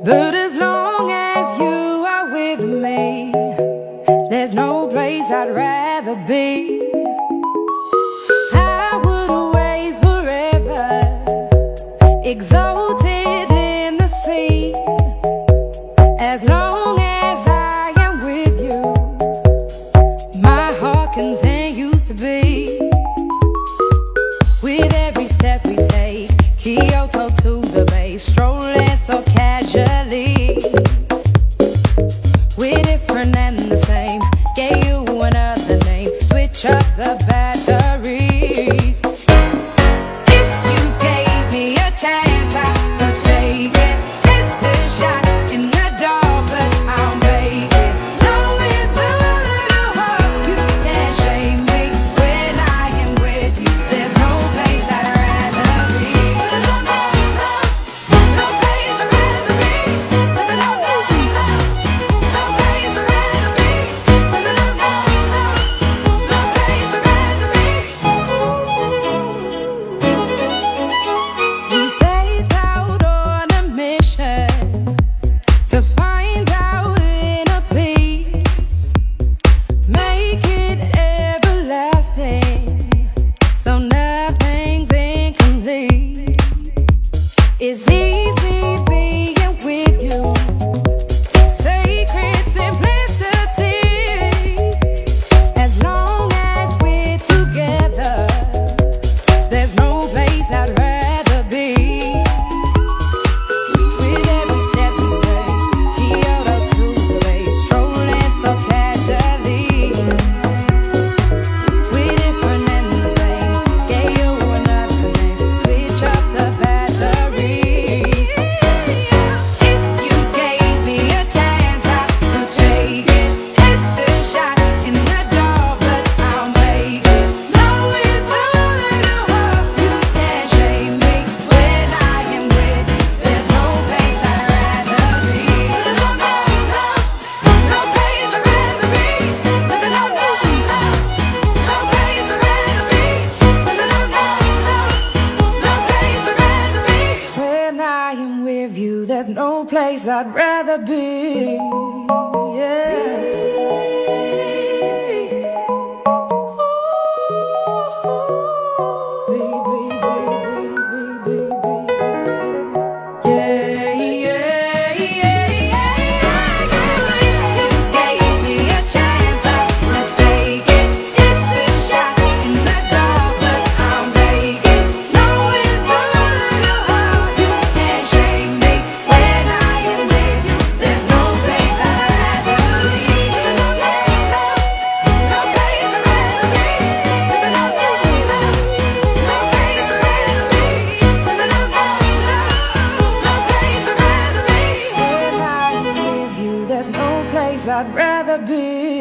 But as long as you are with me, there's no place I'd rather be. I would away forever, exalted in the sea. As long as I am with you, my heart continues to beat. With every step we take, Kyoto to the Bay, strolling so casually. We're different and the same, gave you another name, switch up the batteries. If you gave me a chance, I would take it. It's a shot in the dark, but I'll make it. Knowing the little heart, you can't shame me. When I am with you, there's no place I'd rather be. No place I'd rather be. No place I'd rather be. No place I'd rather be. We set out on a mission to find our inner peace, make it everlasting, so nothing's incomplete. It's easy being with you, sacred simplicity. As long as we're together, there's no place I'd rather be. With every step we take, Kyoto to the Bay, strolling so casually. We're different and the same, gave you another name, switch up the batteries. If you gave me a chance, I would take it. It's a shot in the dark, but I'll make it. Knowing the little heart, you can't shame me. When I am with you, there's no place I'd rather be. No place I'd rather be. No place I'd rather be. When I am with you, there's no place I'd rather be. I'd rather be.